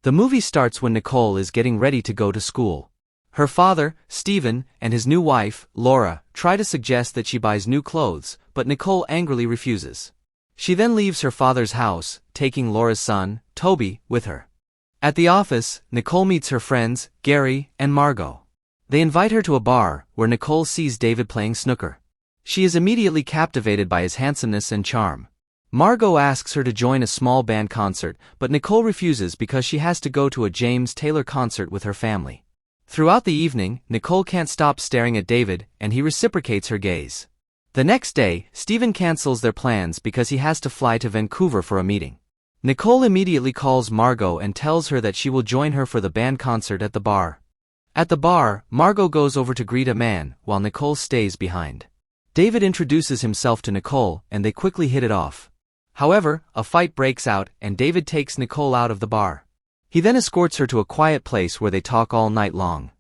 The movie starts when Nicole is getting ready to go to school. Her father, Steven, and his new wife, Laura, try to suggest that she buys new clothes, but Nicole angrily refuses. She then leaves her father's house, taking Laura's son, Toby, with her. At the office, Nicole meets her friends, Gary and Margot. They invite her to a bar, where Nicole sees David playing snooker. She is immediately captivated by his handsomeness and charm. Margot asks her to join a small band concert, but Nicole refuses because she has to go to a James Taylor concert with her family. Throughout the evening, Nicole can't stop staring at David, and he reciprocates her gaze. The next day, Steven cancels their plans because he has to fly to Vancouver for a meeting. Nicole immediately calls Margot and tells her that she will join her for the band concert at the bar. At the bar, Margot goes over to greet a man, while Nicole stays behind. David introduces himself to Nicole, and they quickly hit it off. However, a fight breaks out, and David takes Nicole out of the bar. He then escorts her to a quiet place where they talk all night long.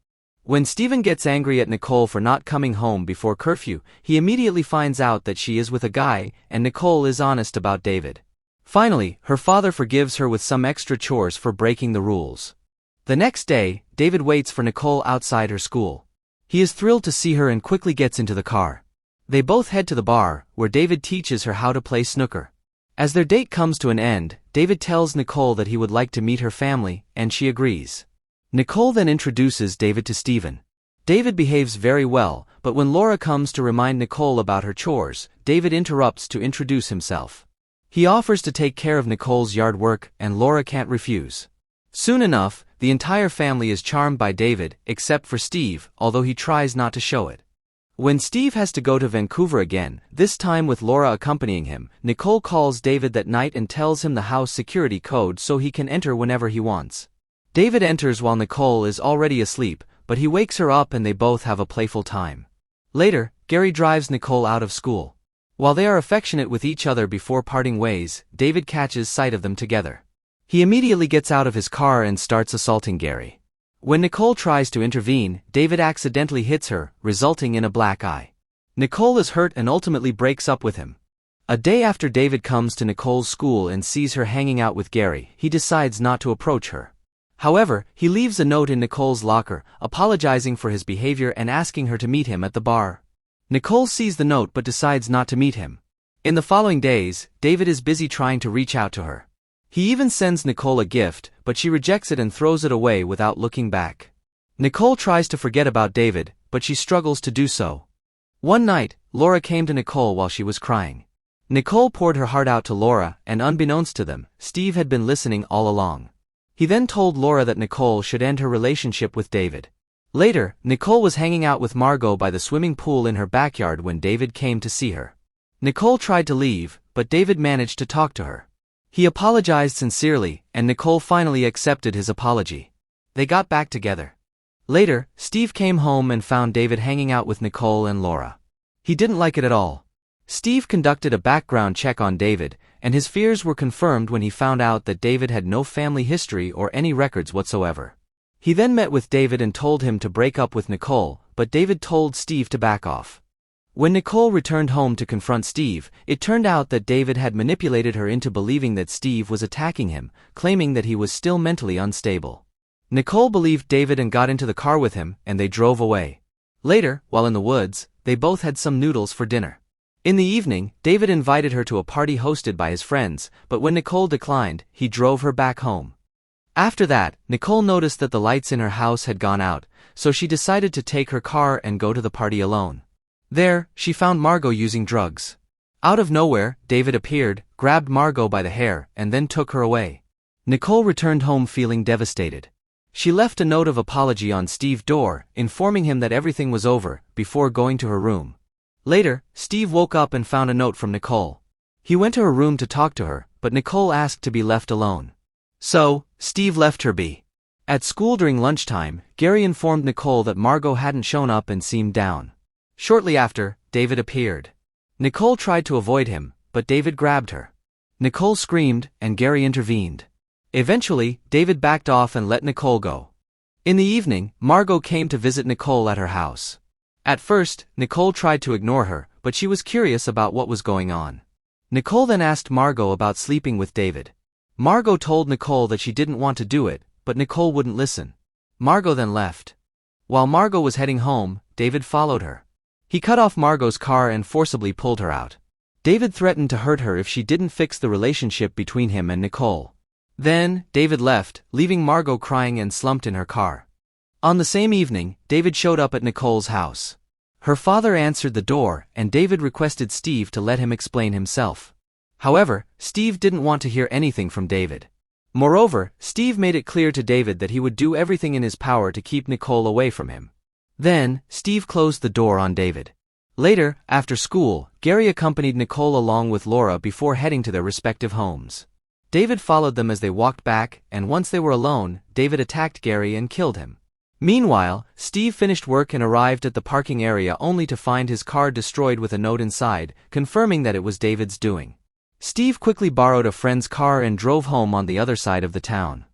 When Steven gets angry at Nicole for not coming home before curfew, he immediately finds out that she is with a guy, and Nicole is honest about David. Finally, her father forgives her with some extra chores for breaking the rules. The next day, David waits for Nicole outside her school. He is thrilled to see her and quickly gets into the car. They both head to the bar, where David teaches her how to play snooker. As their date comes to an end, David tells Nicole that he would like to meet her family, and she agrees. Nicole then introduces David to Steven. David behaves very well, but when Laura comes to remind Nicole about her chores, David interrupts to introduce himself. He offers to take care of Nicole's yard work, and Laura can't refuse. Soon enough, the entire family is charmed by David, except for Steve, although he tries not to show it. When Steve has to go to Vancouver again, this time with Laura accompanying him, Nicole calls David that night and tells him the house security code so he can enter whenever he wants. David enters while Nicole is already asleep, but he wakes her up and they both have a playful time. Later, Gary drives Nicole out of school. While they are affectionate with each other before parting ways, David catches sight of them together. He immediately gets out of his car and starts assaulting Gary. When Nicole tries to intervene, David accidentally hits her, resulting in a black eye. Nicole is hurt and ultimately breaks up with him. A day after David comes to Nicole's school and sees her hanging out with Gary, he decides not to approach her. However, he leaves a note in Nicole's locker, apologizing for his behavior and asking her to meet him at the bar. Nicole sees the note but decides not to meet him. In the following days, David is busy trying to reach out to her. He even sends Nicole a gift, but she rejects it and throws it away without looking back. Nicole tries to forget about David, but she struggles to do so. One night, Laura came to Nicole while she was crying. Nicole poured her heart out to Laura, and unbeknownst to them, Steve had been listening all along. He then told Laura that Nicole should end her relationship with David. Later, Nicole was hanging out with Margot by the swimming pool in her backyard when David came to see her. Nicole tried to leave, but David managed to talk to her. He apologized sincerely, and Nicole finally accepted his apology. They got back together. Later, Steve came home and found David hanging out with Nicole and Laura. He didn't like it at all. Steve conducted a background check on David, and his fears were confirmed when he found out that David had no family history or any records whatsoever. He then met with David and told him to break up with Nicole, but David told Steve to back off. When Nicole returned home to confront Steve, it turned out that David had manipulated her into believing that Steve was attacking him, claiming that he was still mentally unstable. Nicole believed David and got into the car with him, and they drove away. Later, while in the woods, they both had some noodles for dinner. In the evening, David invited her to a party hosted by his friends, but when Nicole declined, he drove her back home. After that, Nicole noticed that the lights in her house had gone out, so she decided to take her car and go to the party alone. There, she found Margot using drugs. Out of nowhere, David appeared, grabbed Margot by the hair, and then took her away. Nicole returned home feeling devastated. She left a note of apology on Steve's door, informing him that everything was over, before going to her room. Later, Steve woke up and found a note from Nicole. He went to her room to talk to her, but Nicole asked to be left alone. So, Steve left her be. At school during lunchtime, Gary informed Nicole that Margot hadn't shown up and seemed down. Shortly after, David appeared. Nicole tried to avoid him, but David grabbed her. Nicole screamed, and Gary intervened. Eventually, David backed off and let Nicole go. In the evening, Margot came to visit Nicole at her house. At first, Nicole tried to ignore her, but she was curious about what was going on. Nicole then asked Margot about sleeping with David. Margot told Nicole that she didn't want to do it, but Nicole wouldn't listen. Margot then left. While Margot was heading home, David followed her. He cut off Margot's car and forcibly pulled her out. David threatened to hurt her if she didn't fix the relationship between him and Nicole. Then, David left, leaving Margot crying and slumped in her car. On the same evening, David showed up at Nicole's house. Her father answered the door, and David requested Steve to let him explain himself. However, Steve didn't want to hear anything from David. Moreover, Steve made it clear to David that he would do everything in his power to keep Nicole away from him. Then, Steve closed the door on David. Later, after school, Gary accompanied Nicole along with Laura before heading to their respective homes. David followed them as they walked back, and once they were alone, David attacked Gary and killed him. Meanwhile, Steve finished work and arrived at the parking area only to find his car destroyed with a note inside, confirming that it was David's doing. Steve quickly borrowed a friend's car and drove home on the other side of the town.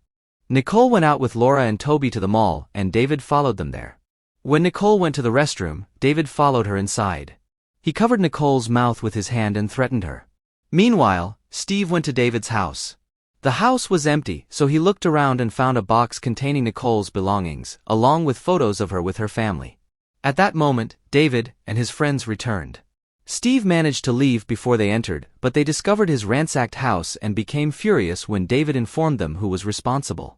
Nicole went out with Laura and Toby to the mall, and David followed them there. When Nicole went to the restroom, David followed her inside. He covered Nicole's mouth with his hand and threatened her. Meanwhile, Steve went to David's house. The house was empty, so he looked around and found a box containing Nicole's belongings, along with photos of her with her family. At that moment, David and his friends returned. Steve managed to leave before they entered, but they discovered his ransacked house and became furious when David informed them who was responsible.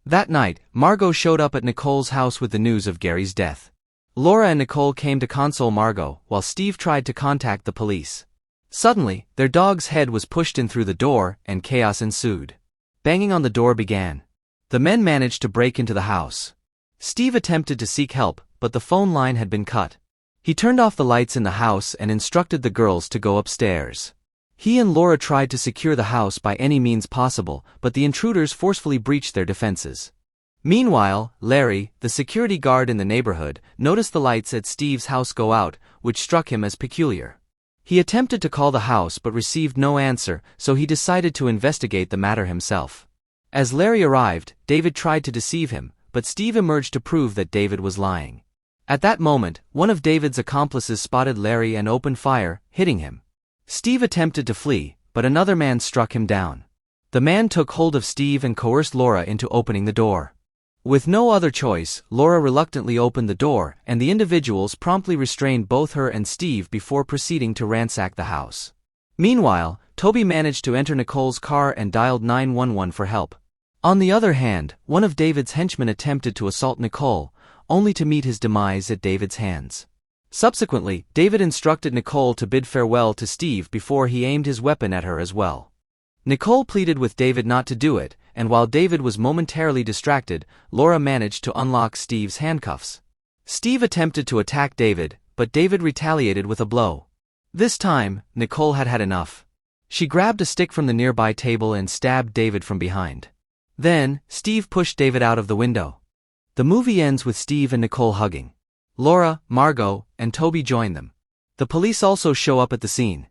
That night, Margot showed up at Nicole's house with the news of Gary's death. Laura and Nicole came to console Margot, while Steve tried to contact the police. Suddenly, their dog's head was pushed in through the door, and chaos ensued. Banging on the door began. The men managed to break into the house. Steve attempted to seek help, but the phone line had been cut. He turned off the lights in the house and instructed the girls to go upstairs. He and Laura tried to secure the house by any means possible, but the intruders forcefully breached their defenses. Meanwhile, Larry, the security guard in the neighborhood, noticed the lights at Steve's house go out, which struck him as peculiar. He attempted to call the house but received no answer, so he decided to investigate the matter himself. As Larry arrived, David tried to deceive him, but Steve emerged to prove that David was lying. At that moment, one of David's accomplices spotted Larry and opened fire, hitting him. Steve attempted to flee, but another man struck him down. The man took hold of Steve and coerced Laura into opening the door. With no other choice, Laura reluctantly opened the door, and the individuals promptly restrained both her and Steve before proceeding to ransack the house. Meanwhile, Toby managed to enter Nicole's car and dialed 911 for help. On the other hand, one of David's henchmen attempted to assault Nicole, only to meet his demise at David's hands. Subsequently, David instructed Nicole to bid farewell to Steve before he aimed his weapon at her as well. Nicole pleaded with David not to do it, and while David was momentarily distracted, Laura managed to unlock Steve's handcuffs. Steve attempted to attack David, but David retaliated with a blow. This time, Nicole had had enough. She grabbed a stick from the nearby table and stabbed David from behind. Then, Steve pushed David out of the window. The movie ends with Steve and Nicole hugging. Laura, Margot, and Toby join them. The police also show up at the scene.